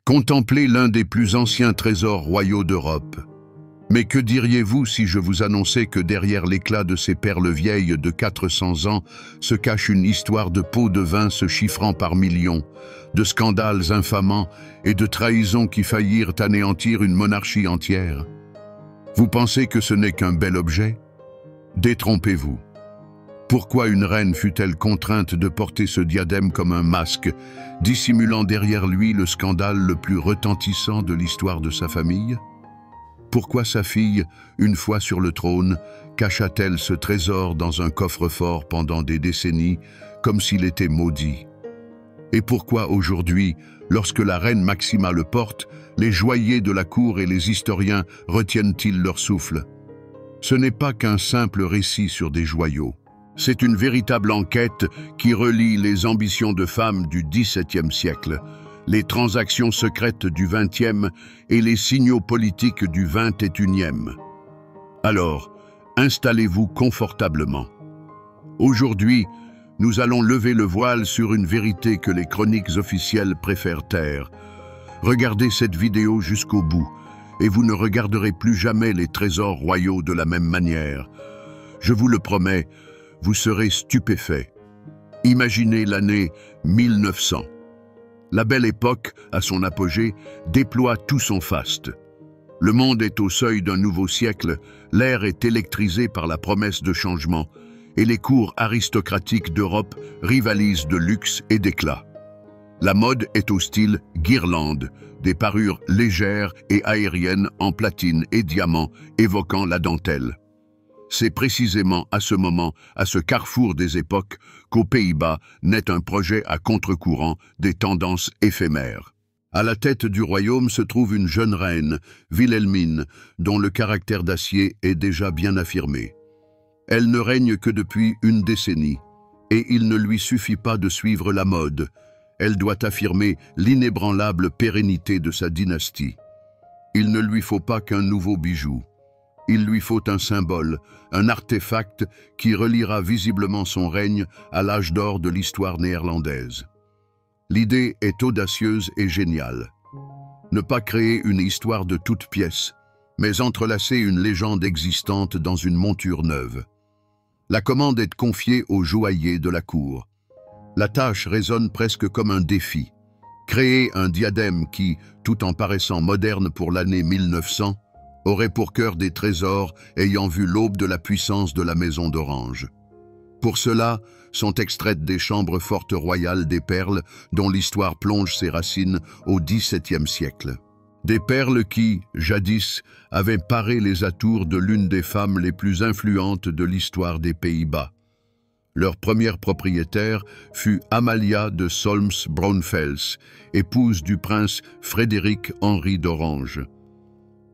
Contemplez l'un des plus anciens trésors royaux d'Europe. Mais que diriez-vous si je vous annonçais que derrière l'éclat de ces perles vieilles de 400 ans se cache une histoire de pots de vin se chiffrant par millions, de scandales infamants et de trahisons qui faillirent anéantir une monarchie entière? Vous pensez que ce n'est qu'un bel objet? Détrompez-vous. Pourquoi une reine fut-elle contrainte de porter ce diadème comme un masque, dissimulant derrière lui le scandale le plus retentissant de l'histoire de sa famille? Pourquoi sa fille, une fois sur le trône, cacha-t-elle ce trésor dans un coffre-fort pendant des décennies, comme s'il était maudit? Et pourquoi aujourd'hui, lorsque la reine Maxima le porte, les joailliers de la cour et les historiens retiennent-ils leur souffle? Ce n'est pas qu'un simple récit sur des joyaux. C'est une véritable enquête qui relie les ambitions de femmes du XVIIe siècle, les transactions secrètes du XXe et les signaux politiques du XXIe. Alors, installez-vous confortablement. Aujourd'hui, nous allons lever le voile sur une vérité que les chroniques officielles préfèrent taire. Regardez cette vidéo jusqu'au bout, et vous ne regarderez plus jamais les trésors royaux de la même manière. Je vous le promets, vous serez stupéfait. Imaginez l'année 1900. La belle époque, à son apogée, déploie tout son faste. Le monde est au seuil d'un nouveau siècle, l'air est électrisé par la promesse de changement, et les cours aristocratiques d'Europe rivalisent de luxe et d'éclat. La mode est au style guirlande, des parures légères et aériennes en platine et diamants évoquant la dentelle. C'est précisément à ce moment, à ce carrefour des époques, qu'aux Pays-Bas naît un projet à contre-courant des tendances éphémères. À la tête du royaume se trouve une jeune reine, Wilhelmine, dont le caractère d'acier est déjà bien affirmé. Elle ne règne que depuis une décennie, et il ne lui suffit pas de suivre la mode. Elle doit affirmer l'inébranlable pérennité de sa dynastie. Il ne lui faut pas qu'un nouveau bijou. Il lui faut un symbole, un artefact qui reliera visiblement son règne à l'âge d'or de l'histoire néerlandaise. L'idée est audacieuse et géniale. Ne pas créer une histoire de toutes pièces, mais entrelacer une légende existante dans une monture neuve. La commande est confiée au joaillier de la cour. La tâche résonne presque comme un défi. Créer un diadème qui, tout en paraissant moderne pour l'année 1900, aurait pour cœur des trésors ayant vu l'aube de la puissance de la maison d'Orange. Pour cela, sont extraites des chambres fortes royales des perles dont l'histoire plonge ses racines au XVIIe siècle. Des perles qui, jadis, avaient paré les atours de l'une des femmes les plus influentes de l'histoire des Pays-Bas. Leur première propriétaire fut Amalia de Solms-Braunfels, épouse du prince Frédéric Henri d'Orange.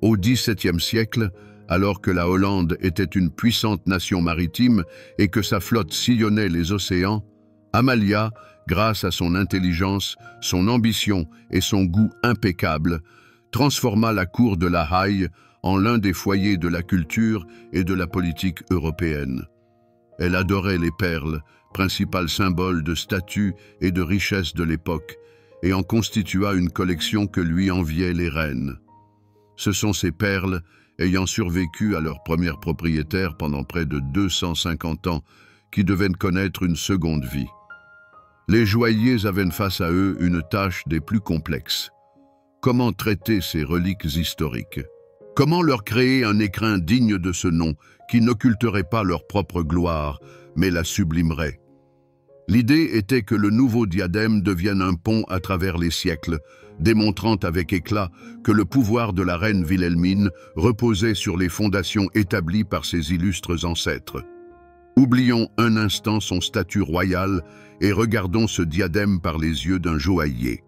Au XVIIe siècle, alors que la Hollande était une puissante nation maritime et que sa flotte sillonnait les océans, Amalia, grâce à son intelligence, son ambition et son goût impeccable, transforma la cour de La Haye en l'un des foyers de la culture et de la politique européenne. Elle adorait les perles, principal symbole de statut et de richesse de l'époque, et en constitua une collection que lui enviaient les reines. Ce sont ces perles, ayant survécu à leur première propriétaire pendant près de 250 ans, qui devaient connaître une seconde vie. Les joailliers avaient face à eux une tâche des plus complexes. Comment traiter ces reliques historiques? Comment leur créer un écrin digne de ce nom, qui n'occulterait pas leur propre gloire, mais la sublimerait? L'idée était que le nouveau diadème devienne un pont à travers les siècles, démontrant avec éclat que le pouvoir de la reine Wilhelmine reposait sur les fondations établies par ses illustres ancêtres. Oublions un instant son statut royal et regardons ce diadème par les yeux d'un joaillier.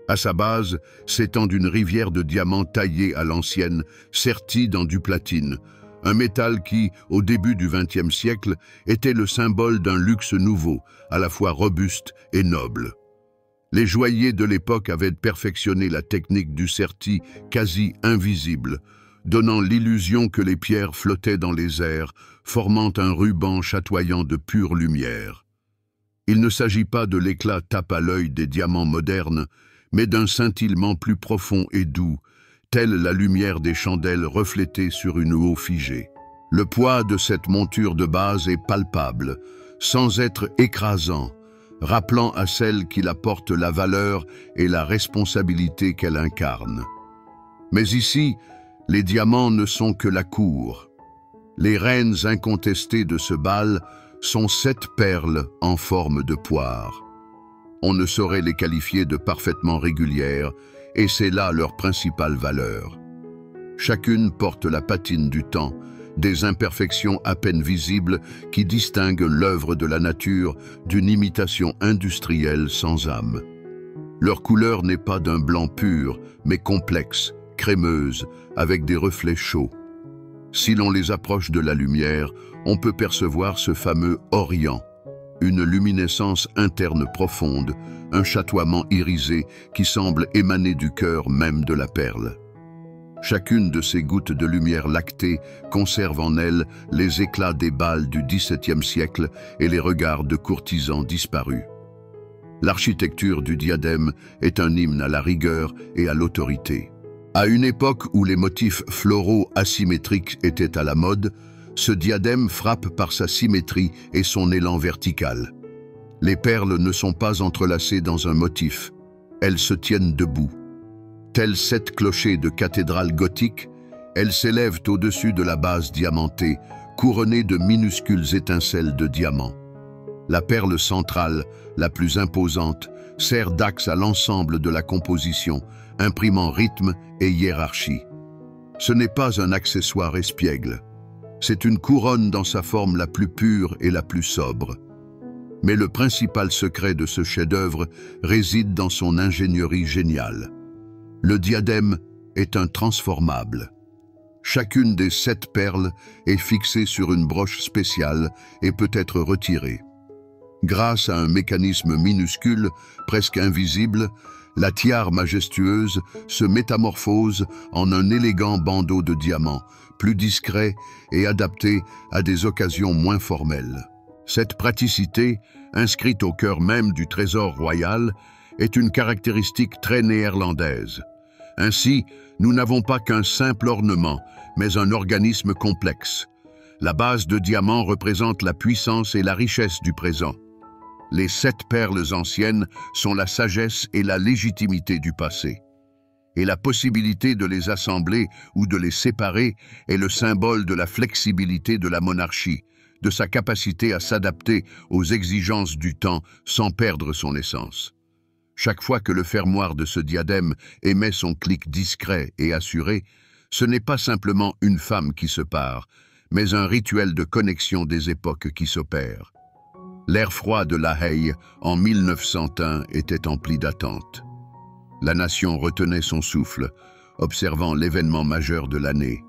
À sa base s'étend une rivière de diamants taillés à l'ancienne, sertis dans du platine, un métal qui, au début du XXe siècle, était le symbole d'un luxe nouveau, à la fois robuste et noble. Les joailliers de l'époque avaient perfectionné la technique du serti quasi invisible, donnant l'illusion que les pierres flottaient dans les airs, formant un ruban chatoyant de pure lumière. Il ne s'agit pas de l'éclat tape à l'œil des diamants modernes, mais d'un scintillement plus profond et doux, telle la lumière des chandelles reflétées sur une eau figée. Le poids de cette monture de base est palpable, sans être écrasant, rappelant à celle qui la porte la valeur et la responsabilité qu'elle incarne. Mais ici, les diamants ne sont que la cour. Les reines incontestées de ce bal sont 7 perles en forme de poire. On ne saurait les qualifier de parfaitement régulières, et c'est là leur principale valeur. Chacune porte la patine du temps, des imperfections à peine visibles qui distinguent l'œuvre de la nature d'une imitation industrielle sans âme. Leur couleur n'est pas d'un blanc pur, mais complexe, crémeuse, avec des reflets chauds. Si l'on les approche de la lumière, on peut percevoir ce fameux orient, une luminescence interne profonde, un chatoiement irisé qui semble émaner du cœur même de la perle. Chacune de ces gouttes de lumière lactée conserve en elle les éclats des bals du XVIIe siècle et les regards de courtisans disparus. L'architecture du diadème est un hymne à la rigueur et à l'autorité. À une époque où les motifs floraux asymétriques étaient à la mode, ce diadème frappe par sa symétrie et son élan vertical. Les perles ne sont pas entrelacées dans un motif, elles se tiennent debout. Telles 7 clochers de cathédrale gothique, elles s'élèvent au-dessus de la base diamantée, couronnées de minuscules étincelles de diamants. La perle centrale, la plus imposante, sert d'axe à l'ensemble de la composition, imprimant rythme et hiérarchie. Ce n'est pas un accessoire espiègle. C'est une couronne dans sa forme la plus pure et la plus sobre. Mais le principal secret de ce chef-d'œuvre réside dans son ingénierie géniale. Le diadème est un transformable. Chacune des 7 perles est fixée sur une broche spéciale et peut être retirée. Grâce à un mécanisme minuscule, presque invisible, la tiare majestueuse se métamorphose en un élégant bandeau de diamants, plus discret et adapté à des occasions moins formelles. Cette praticité, inscrite au cœur même du trésor royal, est une caractéristique très néerlandaise. Ainsi, nous n'avons pas qu'un simple ornement, mais un organisme complexe. La base de diamants représente la puissance et la richesse du présent. Les 7 perles anciennes sont la sagesse et la légitimité du passé. Et la possibilité de les assembler ou de les séparer est le symbole de la flexibilité de la monarchie, de sa capacité à s'adapter aux exigences du temps sans perdre son essence. Chaque fois que le fermoir de ce diadème émet son clic discret et assuré, ce n'est pas simplement une femme qui se pare, mais un rituel de connexion des époques qui s'opère. L'air froid de La Haye, en 1901, était empli d'attente. La nation retenait son souffle, observant l'événement majeur de l'année.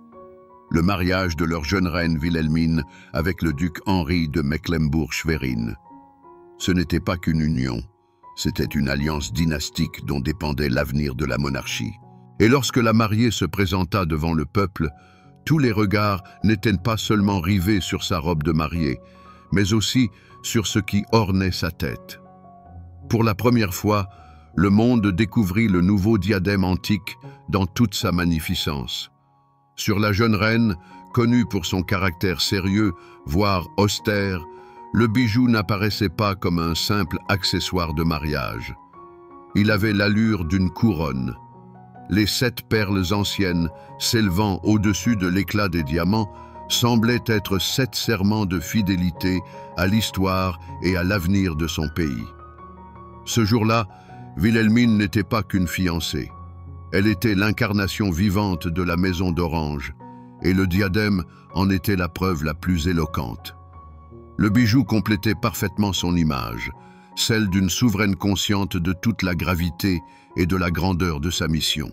Le mariage de leur jeune reine Wilhelmine avec le duc Henri de Mecklembourg-Schwerin. Ce n'était pas qu'une union, c'était une alliance dynastique dont dépendait l'avenir de la monarchie. Et lorsque la mariée se présenta devant le peuple, tous les regards n'étaient pas seulement rivés sur sa robe de mariée, mais aussi sur ce qui ornait sa tête. Pour la première fois, le monde découvrit le nouveau diadème antique dans toute sa magnificence. Sur la jeune reine, connue pour son caractère sérieux, voire austère, le bijou n'apparaissait pas comme un simple accessoire de mariage. Il avait l'allure d'une couronne. Les 7 perles anciennes, s'élevant au-dessus de l'éclat des diamants, semblaient être 7 serments de fidélité à l'histoire et à l'avenir de son pays. Ce jour-là, Wilhelmine n'était pas qu'une fiancée. Elle était l'incarnation vivante de la maison d'Orange, et le diadème en était la preuve la plus éloquente. Le bijou complétait parfaitement son image, celle d'une souveraine consciente de toute la gravité et de la grandeur de sa mission.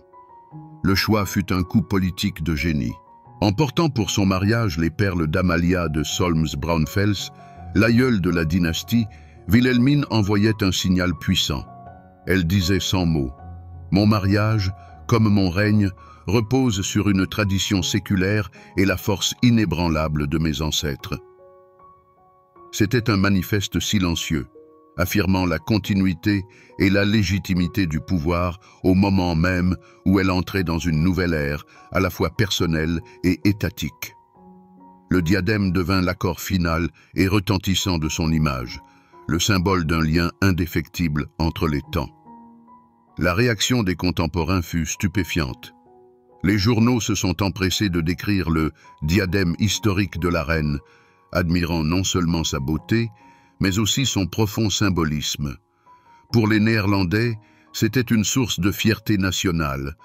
Le choix fut un coup politique de génie. En portant pour son mariage les perles d'Amalia de Solms-Braunfels, l'aïeule de la dynastie, Wilhelmine envoyait un signal puissant. Elle disait sans mots: « Mon mariage, comme mon règne, repose sur une tradition séculaire et la force inébranlable de mes ancêtres. » C'était un manifeste silencieux, affirmant la continuité et la légitimité du pouvoir au moment même où elle entrait dans une nouvelle ère, à la fois personnelle et étatique. Le diadème devint l'accord final et retentissant de son image, le symbole d'un lien indéfectible entre les temps. La réaction des contemporains fut stupéfiante. Les journaux se sont empressés de décrire le diadème historique de la reine, admirant non seulement sa beauté, mais aussi son profond symbolisme. Pour les Néerlandais, c'était une source de fierté nationale.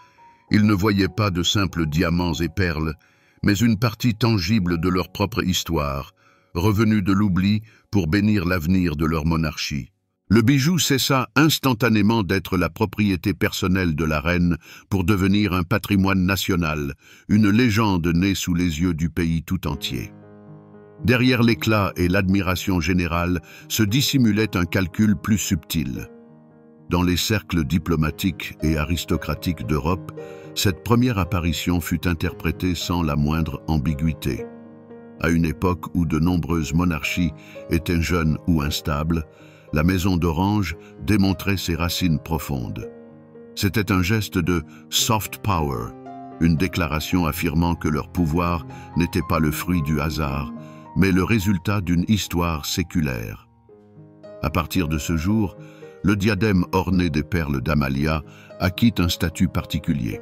Ils ne voyaient pas de simples diamants et perles, mais une partie tangible de leur propre histoire, revenue de l'oubli pour bénir l'avenir de leur monarchie. Le bijou cessa instantanément d'être la propriété personnelle de la reine pour devenir un patrimoine national, une légende née sous les yeux du pays tout entier. Derrière l'éclat et l'admiration générale se dissimulait un calcul plus subtil. Dans les cercles diplomatiques et aristocratiques d'Europe, cette première apparition fut interprétée sans la moindre ambiguïté. À une époque où de nombreuses monarchies étaient jeunes ou instables, la maison d'Orange démontrait ses racines profondes. C'était un geste de soft power, une déclaration affirmant que leur pouvoir n'était pas le fruit du hasard, mais le résultat d'une histoire séculaire. À partir de ce jour, le diadème orné des perles d'Amalia acquit un statut particulier.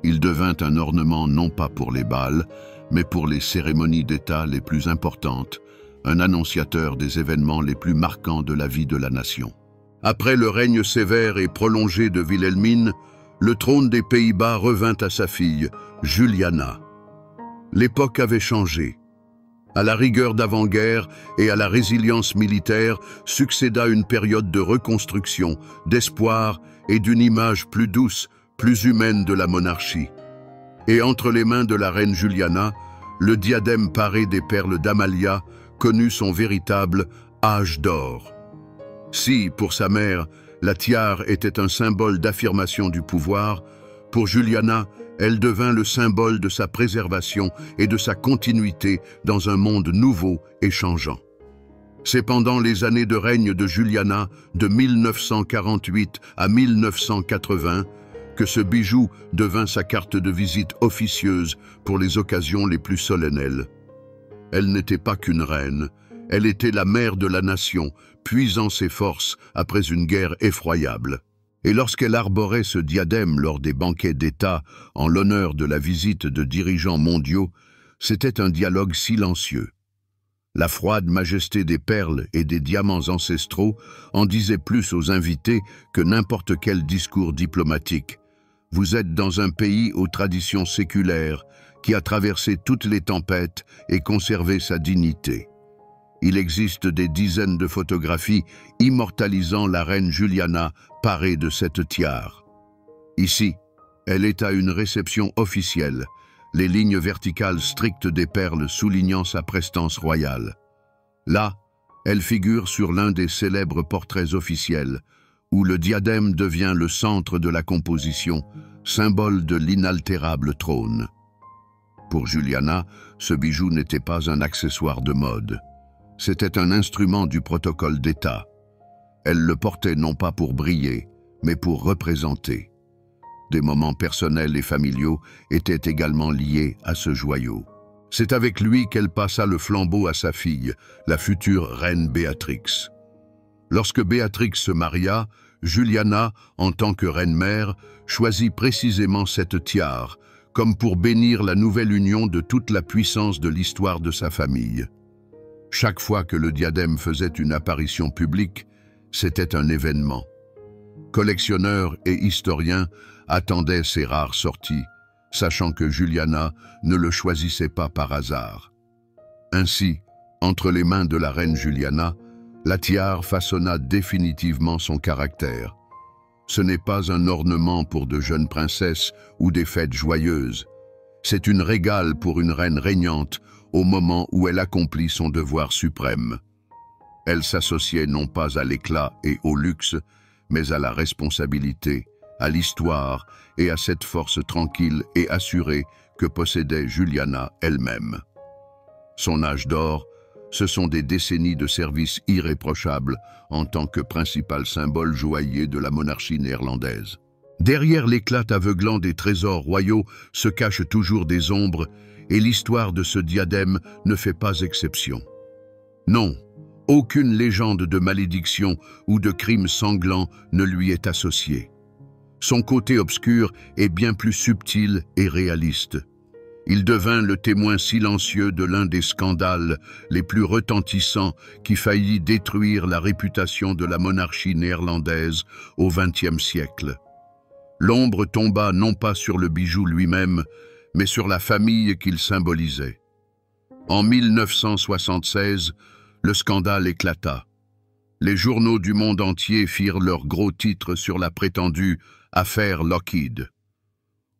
Il devint un ornement non pas pour les bals, mais pour les cérémonies d'État les plus importantes, un annonciateur des événements les plus marquants de la vie de la nation. Après le règne sévère et prolongé de Wilhelmine, le trône des Pays-Bas revint à sa fille, Juliana. L'époque avait changé. À la rigueur d'avant-guerre et à la résilience militaire succéda une période de reconstruction, d'espoir et d'une image plus douce, plus humaine de la monarchie. Et entre les mains de la reine Juliana, le diadème paré des perles d'Amalia connut son véritable âge d'or. Si, pour sa mère, la tiare était un symbole d'affirmation du pouvoir, pour Juliana, elle devint le symbole de sa préservation et de sa continuité dans un monde nouveau et changeant. C'est pendant les années de règne de Juliana, de 1948 à 1980, que ce bijou devint sa carte de visite officieuse pour les occasions les plus solennelles. Elle n'était pas qu'une reine, elle était la mère de la nation, puisant ses forces après une guerre effroyable. Et lorsqu'elle arborait ce diadème lors des banquets d'État en l'honneur de la visite de dirigeants mondiaux, c'était un dialogue silencieux. La froide majesté des perles et des diamants ancestraux en disait plus aux invités que n'importe quel discours diplomatique. Vous êtes dans un pays aux traditions séculaires, qui a traversé toutes les tempêtes et conservé sa dignité. Il existe des dizaines de photographies immortalisant la reine Juliana parée de cette tiare. Ici, elle est à une réception officielle, les lignes verticales strictes des perles soulignant sa prestance royale. Là, elle figure sur l'un des célèbres portraits officiels, où le diadème devient le centre de la composition, symbole de l'inaltérable trône. Pour Juliana, ce bijou n'était pas un accessoire de mode. C'était un instrument du protocole d'État. Elle le portait non pas pour briller, mais pour représenter. Des moments personnels et familiaux étaient également liés à ce joyau. C'est avec lui qu'elle passa le flambeau à sa fille, la future reine Béatrix. Lorsque Béatrix se maria, Juliana, en tant que reine-mère, choisit précisément cette tiare, comme pour bénir la nouvelle union de toute la puissance de l'histoire de sa famille. Chaque fois que le diadème faisait une apparition publique, c'était un événement. Collectionneurs et historiens attendaient ces rares sorties, sachant que Juliana ne le choisissait pas par hasard. Ainsi, entre les mains de la reine Juliana, la tiare façonna définitivement son caractère. Ce n'est pas un ornement pour de jeunes princesses ou des fêtes joyeuses. C'est une régale pour une reine régnante au moment où elle accomplit son devoir suprême. Elle s'associait non pas à l'éclat et au luxe, mais à la responsabilité, à l'histoire et à cette force tranquille et assurée que possédait Juliana elle-même. Son âge d'or, Ce sont des décennies de service irréprochables en tant que principal symbole joaillier de la monarchie néerlandaise. Derrière l'éclat aveuglant des trésors royaux se cachent toujours des ombres, et l'histoire de ce diadème ne fait pas exception. Non, aucune légende de malédiction ou de crime sanglant ne lui est associée. Son côté obscur est bien plus subtil et réaliste. Il devint le témoin silencieux de l'un des scandales les plus retentissants qui faillit détruire la réputation de la monarchie néerlandaise au XXe siècle. L'ombre tomba non pas sur le bijou lui-même, mais sur la famille qu'il symbolisait. En 1976, le scandale éclata. Les journaux du monde entier firent leur gros titre sur la prétendue « affaire Lockheed ».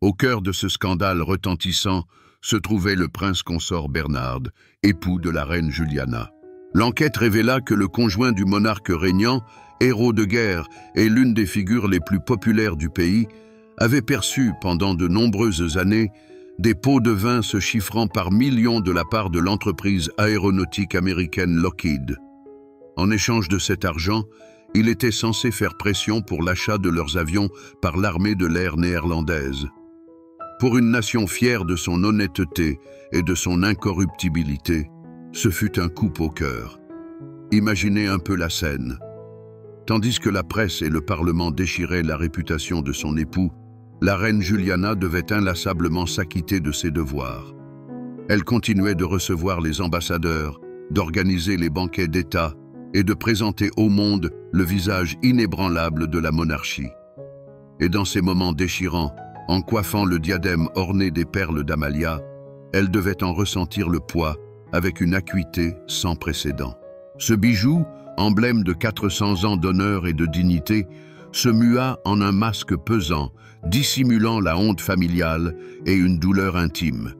Au cœur de ce scandale retentissant se trouvait le prince consort Bernhard, époux de la reine Juliana. L'enquête révéla que le conjoint du monarque régnant, héros de guerre et l'une des figures les plus populaires du pays, avait perçu pendant de nombreuses années des pots de vin se chiffrant par millions de la part de l'entreprise aéronautique américaine Lockheed. En échange de cet argent, il était censé faire pression pour l'achat de leurs avions par l'armée de l'air néerlandaise. Pour une nation fière de son honnêteté et de son incorruptibilité, ce fut un coup au cœur. Imaginez un peu la scène. Tandis que la presse et le Parlement déchiraient la réputation de son époux, la reine Juliana devait inlassablement s'acquitter de ses devoirs. Elle continuait de recevoir les ambassadeurs, d'organiser les banquets d'État et de présenter au monde le visage inébranlable de la monarchie. Et dans ces moments déchirants, en coiffant le diadème orné des perles d'Amalia, elle devait en ressentir le poids avec une acuité sans précédent. Ce bijou, emblème de 400 ans d'honneur et de dignité, se mua en un masque pesant, dissimulant la honte familiale et une douleur intime.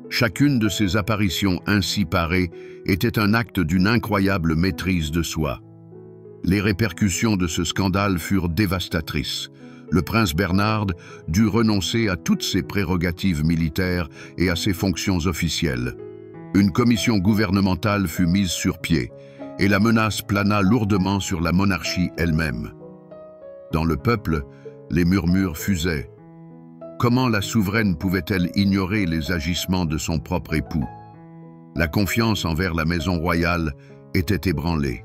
Chacune de ces apparitions ainsi parées était un acte d'une incroyable maîtrise de soi. Les répercussions de ce scandale furent dévastatrices. Le prince Bernhard dut renoncer à toutes ses prérogatives militaires et à ses fonctions officielles. Une commission gouvernementale fut mise sur pied, et la menace plana lourdement sur la monarchie elle-même. Dans le peuple, les murmures fusaient. Comment la souveraine pouvait-elle ignorer les agissements de son propre époux? La confiance envers la maison royale était ébranlée.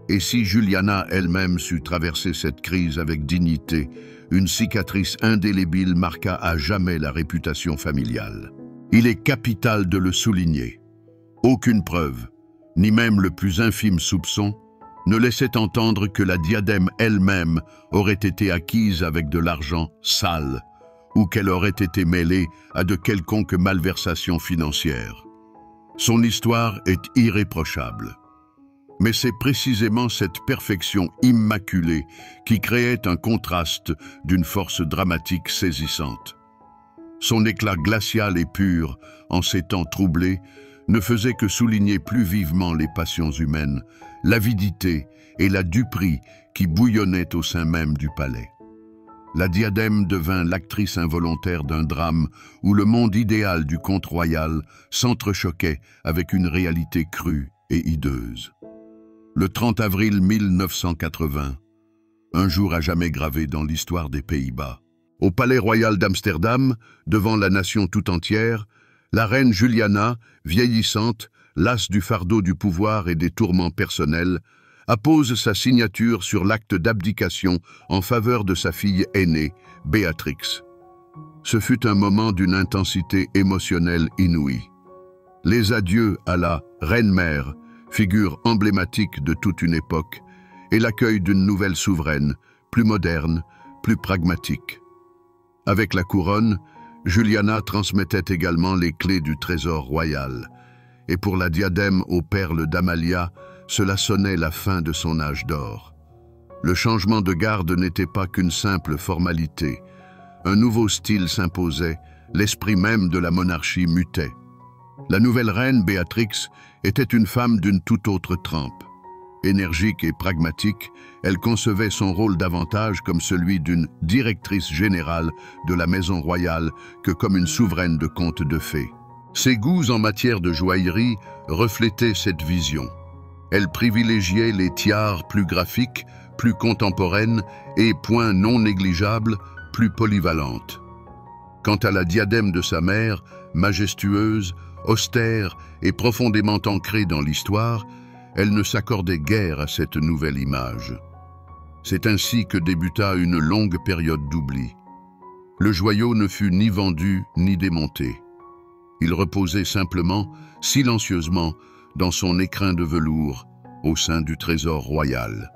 Et si Juliana elle-même sut traverser cette crise avec dignité, une cicatrice indélébile marqua à jamais la réputation familiale. Il est capital de le souligner. Aucune preuve, ni même le plus infime soupçon, ne laissait entendre que la diadème elle-même aurait été acquise avec de l'argent sale ou qu'elle aurait été mêlée à de quelconques malversations financières. Son histoire est irréprochable. Mais c'est précisément cette perfection immaculée qui créait un contraste d'une force dramatique saisissante. Son éclat glacial et pur, en ces temps troublés, ne faisait que souligner plus vivement les passions humaines, l'avidité et la duperie qui bouillonnaient au sein même du palais. La diadème devint l'actrice involontaire d'un drame où le monde idéal du conte royal s'entrechoquait avec une réalité crue et hideuse. Le 30 avril 1980, un jour à jamais gravé dans l'histoire des Pays-Bas. Au Palais royal d'Amsterdam, devant la nation tout entière, la reine Juliana, vieillissante, lasse du fardeau du pouvoir et des tourments personnels, appose sa signature sur l'acte d'abdication en faveur de sa fille aînée, Béatrix. Ce fut un moment d'une intensité émotionnelle inouïe. Les adieux à la reine-mère, figure emblématique de toute une époque, et l'accueil d'une nouvelle souveraine, plus moderne, plus pragmatique. Avec la couronne, Juliana transmettait également les clés du trésor royal, et pour la diadème aux perles d'Amalia, cela sonnait la fin de son âge d'or. Le changement de garde n'était pas qu'une simple formalité. Un nouveau style s'imposait, l'esprit même de la monarchie mutait. La nouvelle reine, Béatrix, était une femme d'une toute autre trempe. Énergique et pragmatique, elle concevait son rôle davantage comme celui d'une directrice générale de la maison royale que comme une souveraine de contes de fées. Ses goûts en matière de joaillerie reflétaient cette vision. Elle privilégiait les tiares plus graphiques, plus contemporaines et, point non négligeable, plus polyvalentes. Quant à la diadème de sa mère, majestueuse, austère et profondément ancrée dans l'histoire, elle ne s'accordait guère à cette nouvelle image. C'est ainsi que débuta une longue période d'oubli. Le joyau ne fut ni vendu ni démonté. Il reposait simplement, silencieusement, dans son écrin de velours, au sein du trésor royal.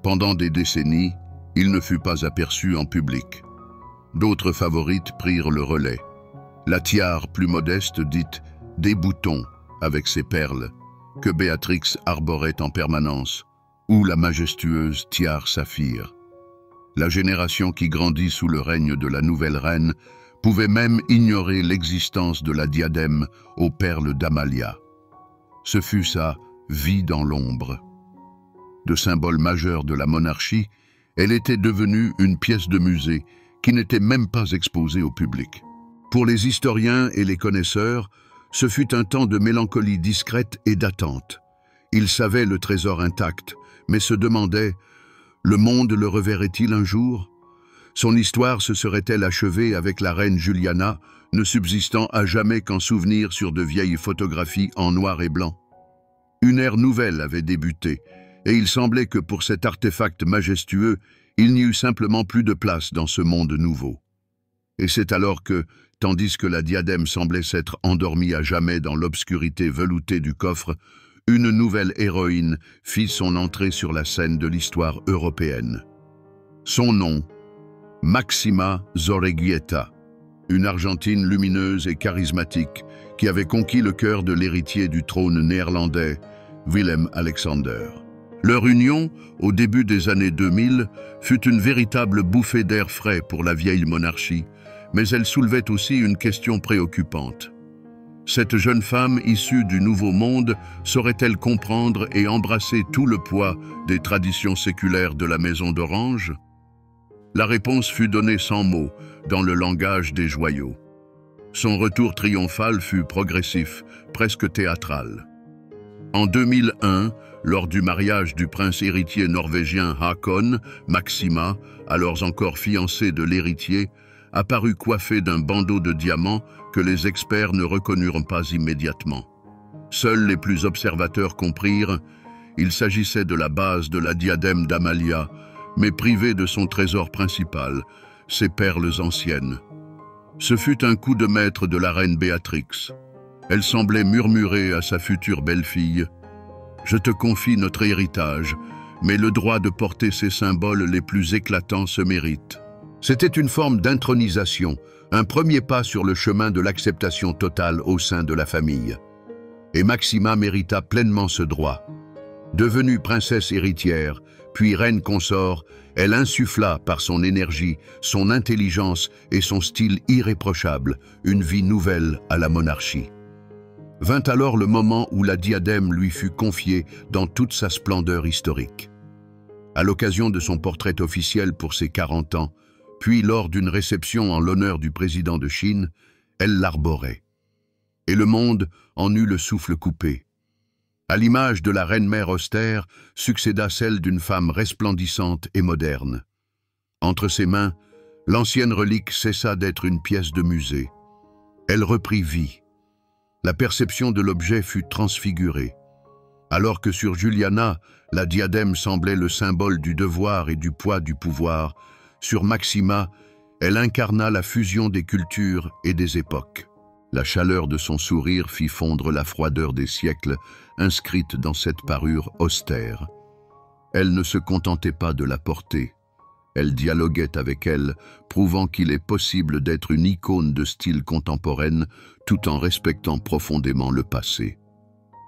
Pendant des décennies, il ne fut pas aperçu en public. D'autres favorites prirent le relais. La tiare plus modeste, dite « des boutons » avec ses perles, que Béatrix arborait en permanence, ou la majestueuse tiare saphir. La génération qui grandit sous le règne de la nouvelle reine pouvait même ignorer l'existence de la diadème aux perles d'Amalia. Ce fut sa « vie dans l'ombre ». De symbole majeur de la monarchie, elle était devenue une pièce de musée qui n'était même pas exposée au public. Pour les historiens et les connaisseurs, ce fut un temps de mélancolie discrète et d'attente. Ils savaient le trésor intact, mais se demandaient « le monde le reverrait-il un jour ?» Son histoire se serait-elle achevée avec la reine Juliana, ne subsistant à jamais qu'en souvenir sur de vieilles photographies en noir et blanc? Une ère nouvelle avait débuté, et il semblait que pour cet artefact majestueux, il n'y eut simplement plus de place dans ce monde nouveau. Et c'est alors que, tandis que la diadème semblait s'être endormie à jamais dans l'obscurité veloutée du coffre, une nouvelle héroïne fit son entrée sur la scène de l'histoire européenne. Son nom, Máxima Zorreguieta, une Argentine lumineuse et charismatique qui avait conquis le cœur de l'héritier du trône néerlandais, Willem-Alexander. Leur union, au début des années 2000, fut une véritable bouffée d'air frais pour la vieille monarchie, mais elle soulevait aussi une question préoccupante. Cette jeune femme issue du Nouveau Monde saurait-elle comprendre et embrasser tout le poids des traditions séculaires de la Maison d'Orange? La réponse fut donnée sans mots, dans le langage des joyaux. Son retour triomphal fut progressif, presque théâtral. En 2001, lors du mariage du prince héritier norvégien Haakon, Máxima, alors encore fiancée de l'héritier, apparut coiffée d'un bandeau de diamants que les experts ne reconnurent pas immédiatement. Seuls les plus observateurs comprirent, il s'agissait de la base de la diadème d'Amalia, mais privée de son trésor principal, ses perles anciennes. Ce fut un coup de maître de la reine Béatrix. Elle semblait murmurer à sa future belle-fille « Je te confie notre héritage, mais le droit de porter ces symboles les plus éclatants se mérite. » C'était une forme d'intronisation, un premier pas sur le chemin de l'acceptation totale au sein de la famille. Et Máxima mérita pleinement ce droit. Devenue princesse héritière, puis reine consort, elle insuffla par son énergie, son intelligence et son style irréprochable une vie nouvelle à la monarchie. Vint alors le moment où la diadème lui fut confiée dans toute sa splendeur historique. À l'occasion de son portrait officiel pour ses 40 ans, puis lors d'une réception en l'honneur du président de Chine, elle l'arborait. Et le monde en eut le souffle coupé. À l'image de la reine-mère austère, succéda celle d'une femme resplendissante et moderne. Entre ses mains, l'ancienne relique cessa d'être une pièce de musée. Elle reprit vie. La perception de l'objet fut transfigurée. Alors que sur Juliana, la diadème semblait le symbole du devoir et du poids du pouvoir, sur Máxima, elle incarna la fusion des cultures et des époques. La chaleur de son sourire fit fondre la froideur des siècles, inscrite dans cette parure austère. Elle ne se contentait pas de la porter. Elle dialoguait avec elle, prouvant qu'il est possible d'être une icône de style contemporaine tout en respectant profondément le passé.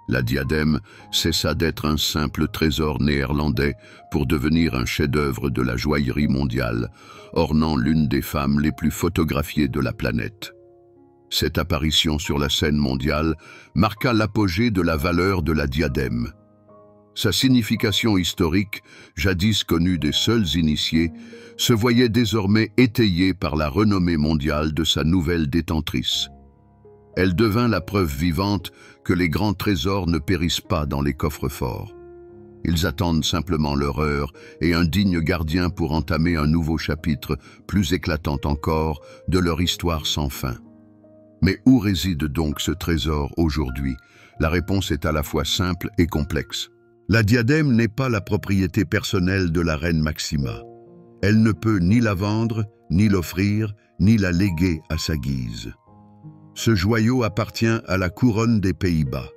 La diadème cessa d'être un simple trésor néerlandais pour devenir un chef-d'œuvre de la joaillerie mondiale, ornant l'une des femmes les plus photographiées de la planète. Cette apparition sur la scène mondiale marqua l'apogée de la valeur de la diadème. Sa signification historique, jadis connue des seuls initiés, se voyait désormais étayée par la renommée mondiale de sa nouvelle détentrice. Elle devint la preuve vivante que les grands trésors ne périssent pas dans les coffres-forts. Ils attendent simplement leur heure et un digne gardien pour entamer un nouveau chapitre, plus éclatant encore, de leur histoire sans fin. Mais où réside donc ce trésor aujourd'hui? La réponse est à la fois simple et complexe. La diadème n'est pas la propriété personnelle de la reine Maxima. Elle ne peut ni la vendre, ni l'offrir, ni la léguer à sa guise. Ce joyau appartient à la couronne des Pays-Bas.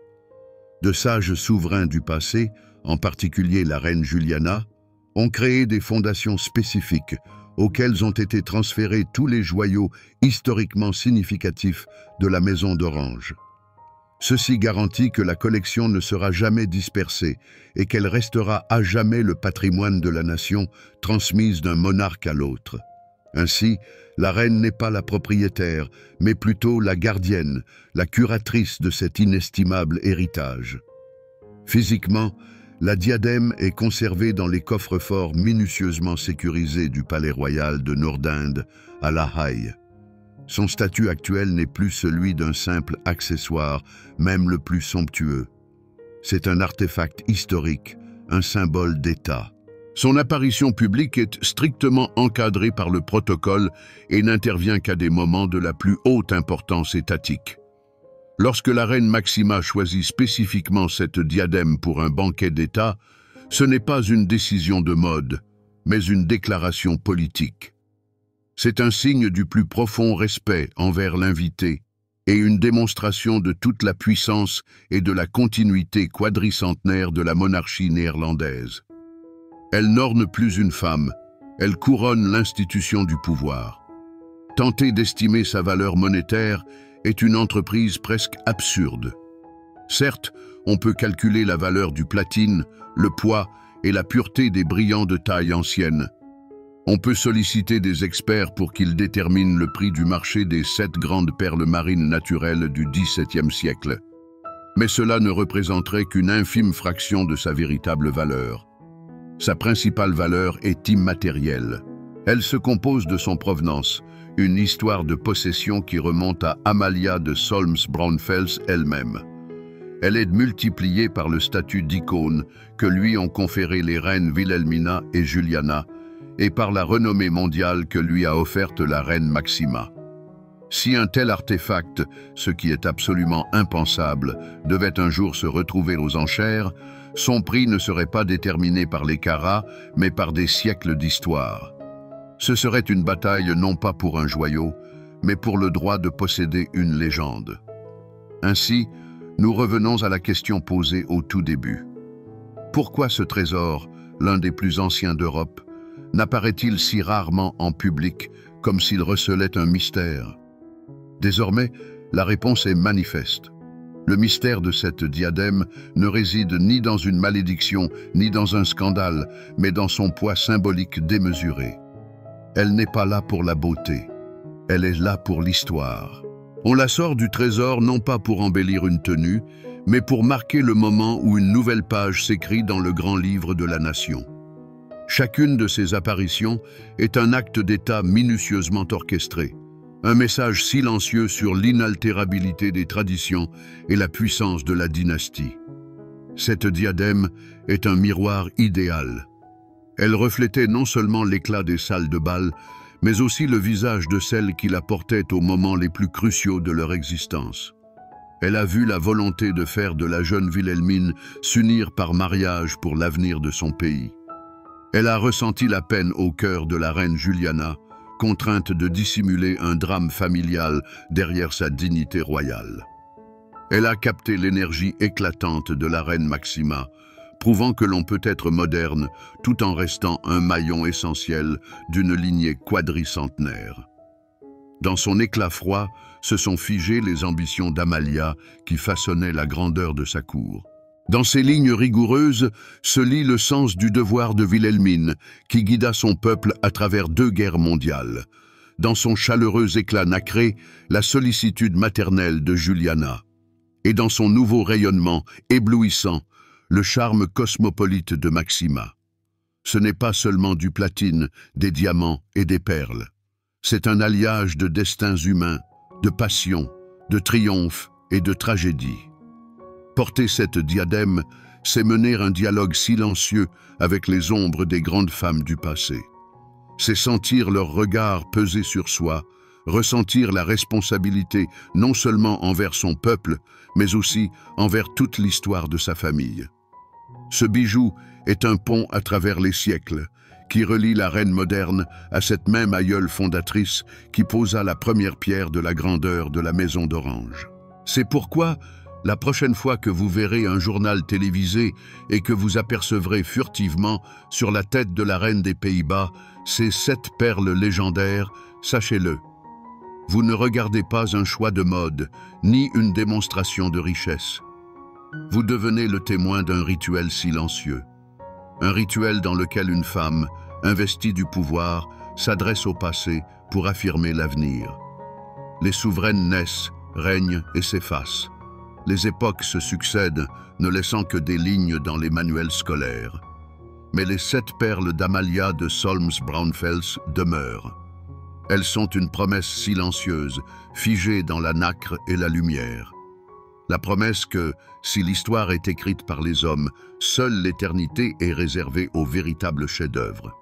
De sages souverains du passé, en particulier la reine Juliana, ont créé des fondations spécifiques auxquelles ont été transférés tous les joyaux historiquement significatifs de la maison d'Orange. Ceci garantit que la collection ne sera jamais dispersée et qu'elle restera à jamais le patrimoine de la nation, transmise d'un monarque à l'autre. Ainsi, la reine n'est pas la propriétaire, mais plutôt la gardienne, la curatrice de cet inestimable héritage. Physiquement, la diadème est conservée dans les coffres-forts minutieusement sécurisés du palais royal de Noordinde à La Haye. Son statut actuel n'est plus celui d'un simple accessoire, même le plus somptueux. C'est un artefact historique, un symbole d'État. Son apparition publique est strictement encadrée par le protocole et n'intervient qu'à des moments de la plus haute importance étatique. Lorsque la reine Maxima choisit spécifiquement cette diadème pour un banquet d'État, ce n'est pas une décision de mode, mais une déclaration politique. C'est un signe du plus profond respect envers l'invité et une démonstration de toute la puissance et de la continuité quadricentenaire de la monarchie néerlandaise. Elle n'orne plus une femme, elle couronne l'institution du pouvoir. Tenter d'estimer sa valeur monétaire est une entreprise presque absurde. Certes, on peut calculer la valeur du platine, le poids et la pureté des brillants de taille ancienne. On peut solliciter des experts pour qu'ils déterminent le prix du marché des 7 grandes perles marines naturelles du XVIIe siècle. Mais cela ne représenterait qu'une infime fraction de sa véritable valeur. Sa principale valeur est immatérielle. Elle se compose de son provenance, une histoire de possession qui remonte à Amalia de Solms-Braunfels elle-même. Elle est multipliée par le statut d'icône que lui ont conféré les reines Wilhelmina et Juliana, et par la renommée mondiale que lui a offerte la reine Maxima. Si un tel artefact, ce qui est absolument impensable, devait un jour se retrouver aux enchères, son prix ne serait pas déterminé par les carats, mais par des siècles d'histoire. Ce serait une bataille non pas pour un joyau, mais pour le droit de posséder une légende. Ainsi, nous revenons à la question posée au tout début. Pourquoi ce trésor, l'un des plus anciens d'Europe, n'apparaît-il si rarement en public, comme s'il recelait un mystère? Désormais, la réponse est manifeste. Le mystère de cette diadème ne réside ni dans une malédiction, ni dans un scandale, mais dans son poids symbolique démesuré. Elle n'est pas là pour la beauté, elle est là pour l'histoire. On la sort du trésor non pas pour embellir une tenue, mais pour marquer le moment où une nouvelle page s'écrit dans le grand livre de la nation. Chacune de ces apparitions est un acte d'État minutieusement orchestré, un message silencieux sur l'inaltérabilité des traditions et la puissance de la dynastie. Cette diadème est un miroir idéal. Elle reflétait non seulement l'éclat des salles de bal, mais aussi le visage de celles qui la portaient aux moments les plus cruciaux de leur existence. Elle a vu la volonté de faire de la jeune Wilhelmine s'unir par mariage pour l'avenir de son pays. Elle a ressenti la peine au cœur de la reine Juliana, contrainte de dissimuler un drame familial derrière sa dignité royale. Elle a capté l'énergie éclatante de la reine Maxima, prouvant que l'on peut être moderne tout en restant un maillon essentiel d'une lignée quadricentenaire. Dans son éclat froid, se sont figées les ambitions d'Amalia qui façonnaient la grandeur de sa cour. Dans ces lignes rigoureuses se lit le sens du devoir de Wilhelmine, qui guida son peuple à travers 2 guerres mondiales. Dans son chaleureux éclat nacré, la sollicitude maternelle de Juliana. Et dans son nouveau rayonnement éblouissant, le charme cosmopolite de Maxima. Ce n'est pas seulement du platine, des diamants et des perles. C'est un alliage de destins humains, de passion, de triomphe et de tragédie. Porter cette diadème, c'est mener un dialogue silencieux avec les ombres des grandes femmes du passé. C'est sentir leur regard peser sur soi, ressentir la responsabilité non seulement envers son peuple, mais aussi envers toute l'histoire de sa famille. Ce bijou est un pont à travers les siècles, qui relie la reine moderne à cette même aïeule fondatrice qui posa la première pierre de la grandeur de la Maison d'Orange. C'est pourquoi, la prochaine fois que vous verrez un journal télévisé et que vous apercevrez furtivement sur la tête de la reine des Pays-Bas ces 7 perles légendaires, sachez-le. Vous ne regardez pas un choix de mode, ni une démonstration de richesse. Vous devenez le témoin d'un rituel silencieux. Un rituel dans lequel une femme, investie du pouvoir, s'adresse au passé pour affirmer l'avenir. Les souveraines naissent, règnent et s'effacent. Les époques se succèdent, ne laissant que des lignes dans les manuels scolaires. Mais les 7 perles d'Amalia de Solms-Braunfels demeurent. Elles sont une promesse silencieuse, figée dans la nacre et la lumière. La promesse que, si l'histoire est écrite par les hommes, seule l'éternité est réservée aux véritables chefs-d'œuvre.